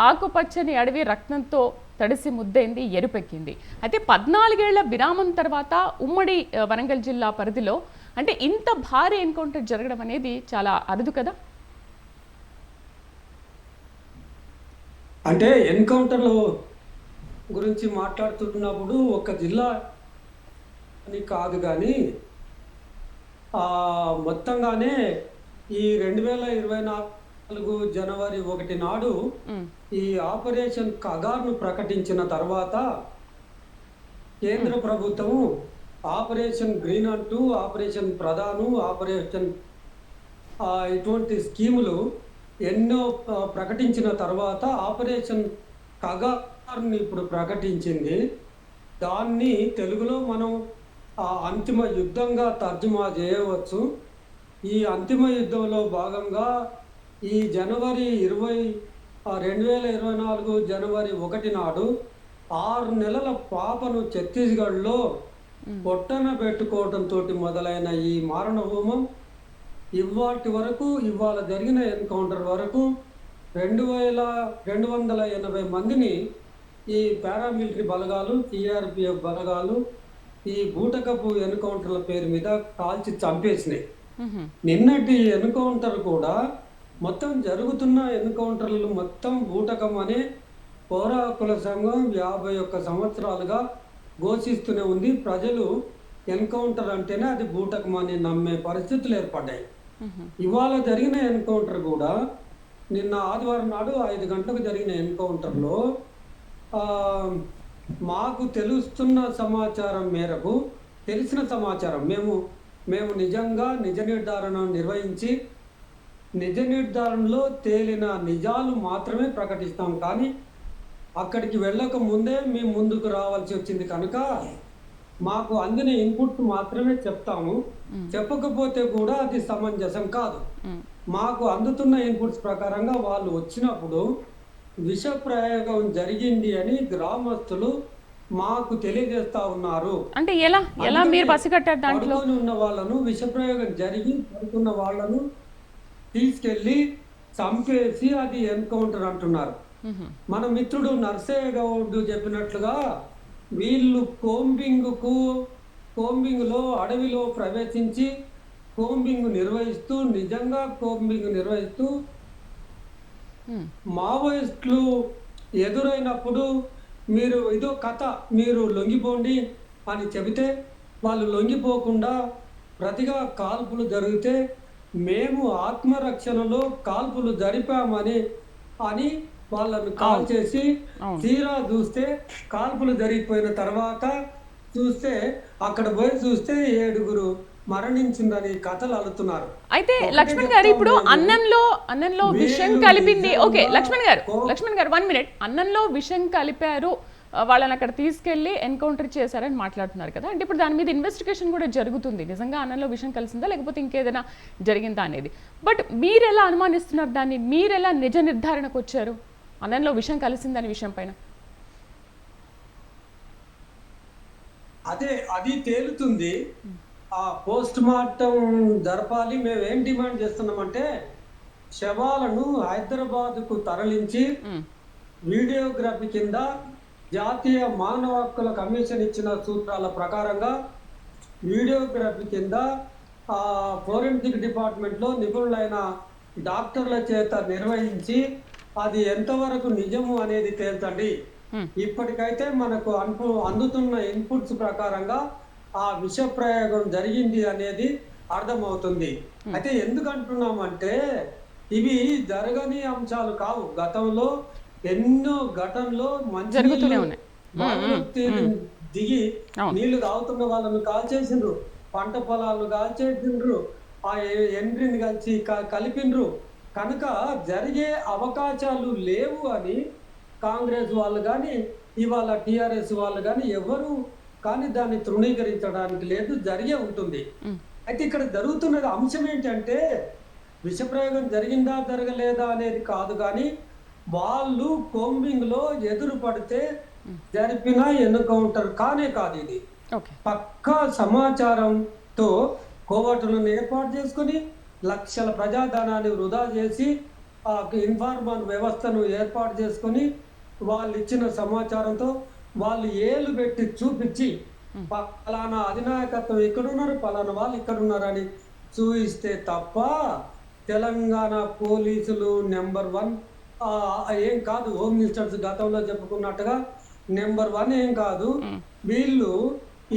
ఆకుపచ్చని అడవి రక్తంతో తడిసి ముద్దైంది, ఎరుపెక్కింది. అయితే 14 ఏళ్ల విరామం తర్వాత ఉమ్మడి వరంగల్ జిల్లా పరిధిలో అంటే ఇంత భారీ ఎన్కౌంటర్ జరగడం అనేది చాలా అరుదు కదా. అంటే ఎన్కౌంటర్లు గురించి మాట్లాడుతున్నప్పుడు ఒక జిల్లా అని కాదు కానీ మొత్తంగానే ఈ 2024 జనవరి 1 నాడు ఈ ఆపరేషన్ కగార్ను ప్రకటించిన తర్వాత కేంద్ర ప్రభుత్వం ఆపరేషన్ గ్రీన్ అంటూ ఆపరేషన్ ప్రధాను ఆపరేషన్ ఇటువంటి స్కీములు ఎన్నో ప్రకటించిన తర్వాత ఆపరేషన్ కగార్ని ఇప్పుడు ప్రకటించింది. దాన్ని తెలుగులో మనం అంతిమ యుద్ధంగా తర్జుమా చేయవచ్చు. ఈ అంతిమ యుద్ధంలో భాగంగా ఈ జనవరి 2024 జనవరి 1 నాడు 6 నెలల పాపను ఛత్తీస్గఢ్లో పొట్టన పెట్టుకోవడంతో మొదలైన ఈ మారణ హోమం ఇవాళ జరిగిన ఎన్కౌంటర్ వరకు 2280 మందిని ఈ పారామిలిటరీ బలగాలు, సిఆర్పిఎఫ్ బలగాలు ఈ బూటకపు ఎన్కౌంటర్ల పేరు మీద కాల్చి చంపేసినాయి. నిన్నటి ఎన్కౌంటర్ కూడా మొత్తం జరుగుతున్న ఎన్కౌంటర్లు మొత్తం బూటకం అనే పౌర హక్కుల సంఘం 51 సంవత్సరాలుగా ఘోషిస్తూనే ఉంది. ప్రజలు ఎన్కౌంటర్ అంటేనే అది బూటకం అని నమ్మే పరిస్థితులు ఏర్పడ్డాయి. ఇవాళ జరిగిన ఎన్కౌంటర్ కూడా నిన్న ఆదివారం నాడు 5 గంటలకు జరిగిన ఎన్కౌంటర్లో మాకు తెలుస్తున్న సమాచారం మేరకు తెలిసిన సమాచారం మేము నిజంగా నిజ నిర్ధారణ నిర్వహించి నిజ నిర్ధారణలో తేలిన నిజాలు మాత్రమే ప్రకటిస్తాం. కానీ అక్కడికి వెళ్ళక ముందే మేము ముందుకు రావాల్సి వచ్చింది కనుక మాకు అందిన ఇన్పుట్ మాత్రమే చెప్తాము. చెప్పకపోతే కూడా అది సమంజసం కాదు. మాకు అందుతున్న ఇన్పుట్స్ ప్రకారంగా వాళ్ళు వచ్చినప్పుడు విష ప్రయోగం జరిగింది అని గ్రామస్తులు మాకు తెలియజేస్తా ఉన్నారు. అంటే ఎలా మీరు పసిగట్టారు? దాంట్లో ఉన్న వాళ్ళను విష ప్రయోగం జరిగి పడుకున్న వాళ్ళను తీసుకెళ్లి చంపేసి అది ఎన్కౌంటర్ అంటున్నారు. మన మిత్రుడు నర్సయ్య గౌడ్ చెప్పినట్లుగా వీళ్ళు కోంబింగ్లో అడవిలో ప్రవేశించి నిజంగా కోంబింగ్ నిర్వహిస్తూ మావోయిస్టులు ఎదురైనప్పుడు మీరు ఇదో కథ, మీరు లొంగిపోండి అని చెబితే వాళ్ళు లొంగిపోకుండా ప్రతిగా కాల్పులు జరిగితే మేము ఆత్మరక్షణలో కాల్పులు జరిపామని వాళ్ళను కాల్ చేసి తీరా చూస్తే కాల్పులు జరిగిపోయిన తర్వాత చూస్తే అక్కడ పోయి చూస్తే 7 మరణించిందని కథలు అల్లుతున్నారు. అయితే లక్ష్మణ్ గారు ఇప్పుడు అన్నంలో విషం కలిపింది. ఓకే లక్ష్మణ్ గారు 1 మినిట్. అన్నంలో విషం కలిపారు, వాళ్ళని అక్కడ తీసుకెళ్లి ఎన్కౌంటర్ చేశారని మాట్లాడుతున్నారు కదా. అంటే ఇప్పుడు దాని మీద ఇన్వెస్టిగేషన్ కూడా జరుగుతుంది. నిజంగా అన్నంలో విషం కలిసిందా లేకపోతే ఇంకేదైనా జరిగిందా అనేది. బట్ మీరెలా అనుమానిస్తున్నారు దాన్ని? మీరెలా నిజ నిర్ధారణకు వచ్చారు అన్నంలో విషం కలిసిందనే విషయం పైన? అది తేలుతుంది. ఆ పోస్ట్ మార్టం జరపాలి. మేము ఏం డిమాండ్ చేస్తున్నామంటే శవాలను హైదరాబాద్కు తరలించి వీడియోగ్రఫీ కింద జాతీయ మానవ హక్కుల కమిషన్ ఇచ్చిన సూత్రాల ప్రకారంగా వీడియోగ్రఫీ కింద ఫోరెన్సిక్ డిపార్ట్మెంట్లో నిపుణులైన డాక్టర్ల చేత నిర్వహించి అది ఎంతవరకు నిజము అనేది తేల్చండి. ఇప్పటికైతే మనకు అందుతున్న ఇన్పుట్స్ ప్రకారంగా ఆ విష ప్రయోగం జరిగింది అనేది అర్థమవుతుంది. అయితే ఎందుకు అంటున్నామంటే ఇవి జరగని అంశాలు కావు. గతంలో ఎన్నో ఘటనలో మంచి దిగి నీళ్లు తాగుతున్న వాళ్ళను కాల్చేసిండ్రు, పంట పొలాలను కాల్చేసిండ్రు, ఆ ఎండ్రిని కలిపిండ్రు. కనుక జరిగే అవకాశాలు లేవు అని కాంగ్రెస్ వాళ్ళు కానీ ఇవాళ టిఆర్ఎస్ వాళ్ళు కానీ ఎవరు కానీ దాన్ని తృణీకరించడానికి లేదు, జరిగే ఉంటుంది. అయితే ఇక్కడ జరుగుతున్నది అంశం ఏంటంటే విషప్రయోగం జరిగిందా జరగలేదా అనేది కాదు, కానీ వాళ్ళు కోంబింగ్లో ఎదురు పడితే జరిపిన ఎన్కౌంటర్ కానే కాదు. ఇది పక్కా సమాచారంతో కోవటులను ఏర్పాటు చేసుకుని లక్షల ప్రజాధనాన్ని వృధా చేసి ఆ ఇన్ఫార్మర్ వ్యవస్థను ఏర్పాటు చేసుకొని వాళ్ళు ఇచ్చిన సమాచారంతో వాళ్ళు ఏలు పెట్టి చూపించి పలానా అధినాయకత్వం ఇక్కడున్నారు, పలానా వాళ్ళు ఇక్కడున్నారని చూయిస్తే తప్ప తెలంగాణ పోలీసులు నెంబర్ 1 ఏం కాదు. హోమ్ మినిస్టర్స్ గతంలో చెప్పుకున్నట్టుగా నెంబర్ 1 ఏం కాదు. వీళ్ళు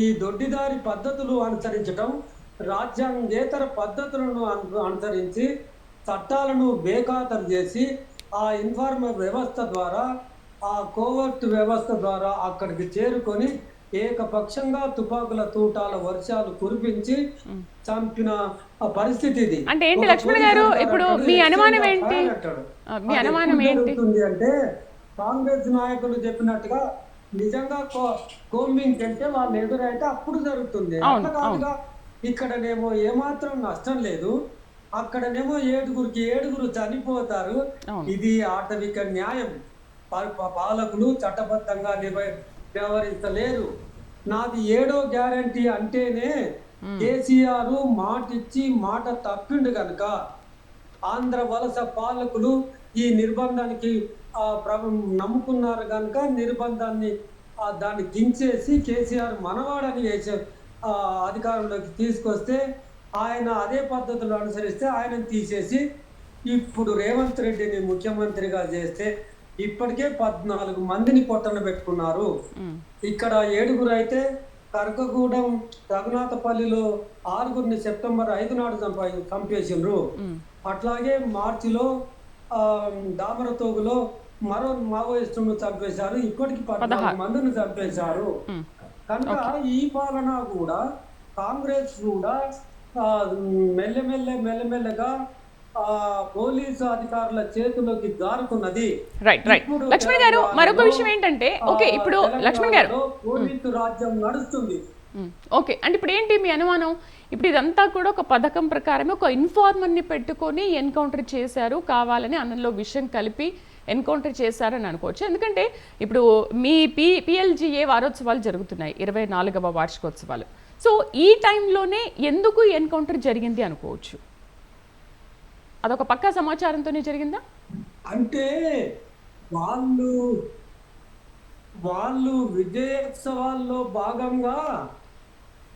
ఈ దొడ్డిదారి పద్ధతులు అనుసరించడం, రాజ్యాంగేతర పద్ధతులను అనుసరించి చట్టాలను బేఖాతరు చేసి ఆ ఇన్ఫార్మర్ వ్యవస్థ ద్వారా, ఆ కోవర్ట్ వ్యవస్థ ద్వారా అక్కడికి చేరుకొని ఏకపక్షంగా తుపాకుల తూటాల వర్షాలు కురిపించి చంపిన పరిస్థితి ఇది. అంటే ఏంటి లక్ష్మణ్ గారు, ఇప్పుడు మీ అనుమానం ఏంటి? మీ అనుమానం ఏంటి అంటే కాంగ్రెస్ నాయకులు చెప్పినట్టుగా నిజంగా కోంబింగ్ అంటే వాళ్ళు ఎదురైతే అప్పుడు జరుగుతుంది. అట్లా కాదుగా, ఇక్కడనేమో ఏమాత్రం నష్టం లేదు, అక్కడనేమో ఏడుగురు చనిపోతారు. ఇది ఆటవిక న్యాయం. పాలకులు చట్టబద్ధంగా వ్యవహరించలేరు. నాది 7వ గ్యారంటీ అంటేనే కేసీఆర్ మాట ఇచ్చి మాట తప్పిండు కనుక ఆంధ్ర వలస పాలకులు ఈ నిర్బంధానికి నమ్ముకున్నారు కనుక నిర్బంధాన్ని దాన్ని దించేసి కేసీఆర్ మనవాడని వేసే అధికారంలోకి తీసుకొస్తే ఆయన అదే పద్ధతులు అనుసరిస్తే ఆయనను తీసేసి ఇప్పుడు రేవంత్ రెడ్డిని ముఖ్యమంత్రిగా చేస్తే ఇప్పటికే 14 మందిని పొట్టన పెట్టుకున్నారు. ఇక్కడ 7గురు అయితే కరకగూడెం రఘునాథపల్లిలో 6గురిని సెప్టెంబర్ 5 నాడు చంపేసిండ్రు. అట్లాగే మార్చిలో దామరతోగులో మరో మావోయిస్టును చంపేశారు. ఇప్పటికి 14 మందిని చంపేశారు. కనుక ఈ పాలన కూడా కాంగ్రెస్ కూడా మెల్లమెల్లగా పోలీసు అధికారుల చేతుల్లోకి జారుకున్నది. రైట్. లక్ష్మణ్ గారు, మరొక విషయం ఏంటంటే, ఓకే ఇప్పుడు లక్ష్మణ్ గారు పోలీసు రాజ్యం నడుస్తుంది. ఓకే, అంటే ఇప్పుడు ఏంటి మీ అనుమానం? ఇప్పుడు ఇదంతా కూడా ఒక పథకం ప్రకారమే ఒక ఇన్ఫార్మర్ని పెట్టుకొని ఎన్కౌంటర్ చేశారు, కావాలని అన్నంలో విషయం కలిపి ఎన్కౌంటర్ చేశారని అనుకోవచ్చు. ఎందుకంటే ఇప్పుడు మీ పిఎల్జిఏ వారోత్సవాలు జరుగుతున్నాయి, 24వ వార్షికోత్సవాలు. సో ఈ టైంలోనే ఎందుకు ఎన్కౌంటర్ జరిగింది అనుకోవచ్చు? అదొక పక్కా సమాచారంతోనే జరిగిందా? అంటే వాళ్ళు విజయోత్సవాల్లో భాగంగా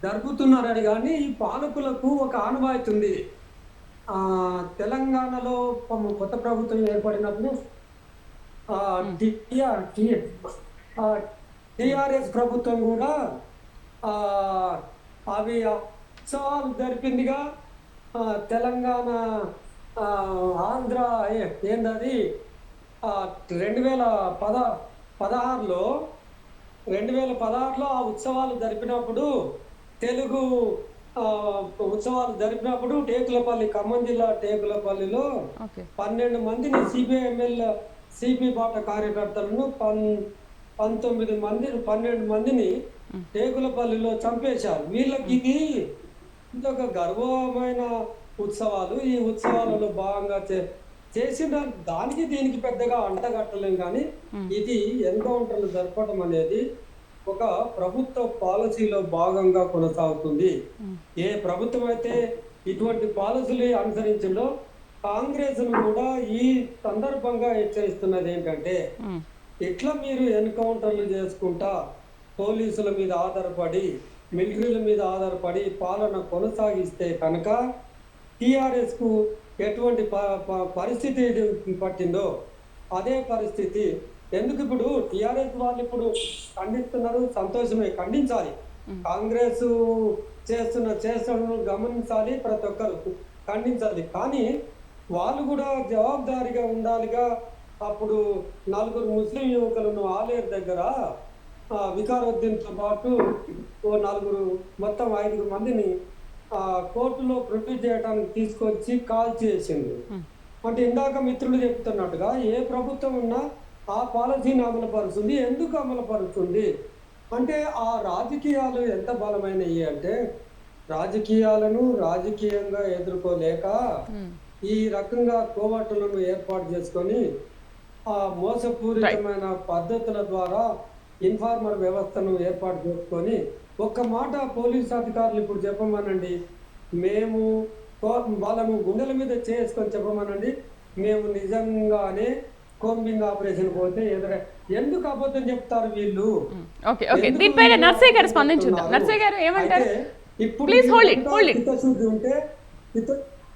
జరుపుతున్నారని, కానీ ఈ పాలకులకు ఒక ఆనవాయితీ ఉంది. తెలంగాణలో కొత్త ప్రభుత్వం ఏర్పడినప్పుడు టిఆర్ఎస్ ప్రభుత్వం కూడా అవి ఉత్సవాలు జరిపిందిగా. తెలంగాణ ఆంధ్ర ఏంటది 2016లో ఆ ఉత్సవాలు జరిపినప్పుడు, తెలుగు ఉత్సవాలు జరిపినప్పుడు టేకులపల్లి, ఖమ్మం జిల్లా టేకులపల్లిలో 12 మందిని సిపి బాట కార్యకర్తలను 12 మందిని టేకులపల్లిలో చంపేశారు. వీళ్ళకి ఇది ఒక గర్వమైన ఉత్సవాలు. ఈ ఉత్సవాలలో భాగంగా చేసిన దానికి దీనికి పెద్దగా అంటగట్టలేం, కానీ ఇది ఎన్కౌంటర్లు జరపడం అనేది ఒక ప్రభుత్వ పాలసీలో భాగంగా కొనసాగుతుంది. ఏ ప్రభుత్వం అయితే ఇటువంటి పాలసీలు అనుసరించిందో కాంగ్రెస్ కూడా ఈ సందర్భంగా హెచ్చరిస్తున్నది ఏంటంటే, ఇట్లా మీరు ఎన్కౌంటర్లు చేసుకుంటా పోలీసుల మీద ఆధారపడి, మిలిటరీల మీద ఆధారపడి పాలన కొనసాగిస్తే కనుక టిఆర్ఎస్ కు ఎటువంటి పరిస్థితి పట్టిందో అదే పరిస్థితి. ఎందుకు ఇప్పుడు టిఆర్ఎస్ వాళ్ళు ఇప్పుడు ఖండిస్తున్నారు, సంతోషమే, ఖండించాలి. కాంగ్రెస్ చేస్తున్న గమనించాలి, ప్రతి ఒక్కరు ఖండించాలి. కానీ వాళ్ళు కూడా జవాబుదారీగా ఉండాలిగా. అప్పుడు 4 ముస్లిం యువకులను ఆలేరు దగ్గర వికారుద్దీన్తో పాటు 4 మొత్తం 5 మందిని కోర్టులో ప్రొడ్యూస్ చేయడానికి తీసుకొచ్చి కాల్ చేసింది. అంటే ఇందాక మిత్రులు చెప్తున్నట్టుగా ఏ ప్రభుత్వం ఉన్నా ఆ పాలసీని అమలుపరుస్తుంది. ఎందుకు అమలుపరుస్తుంది అంటే ఆ రాజకీయాలు ఎంత బలమైనవి అంటే, రాజకీయాలను రాజకీయంగా ఎదుర్కోలేక ఈ రకంగా కోవట్టులను ఏర్పాటు చేసుకొని ఆ మోసపూరితమైన పద్ధతుల ద్వారా ఇన్ఫార్మర్ వ్యవస్థను ఏర్పాటు చేసుకొని, ఒక్క మాట పోలీసు అధికారులు ఇప్పుడు చెప్పమనండి, మేము వాళ్ళను గుండెల మీద చేసుకొని చెప్పమనండి, మేము నిజంగానే కోంబింగ్ ఆపరేషన్ పోతే ఎందుకు అబద్ధం చెప్తారు వీళ్ళు? ఓకే ఓకే, దీనిపైన నర్సయ్య గారు స్పందించుందాం. నర్సయ్య గారు ఏమంటారు? ఇప్పుడు ప్లీజ్ హోల్డ్ ఇట్. చిత్తశుద్ధి ఉంటే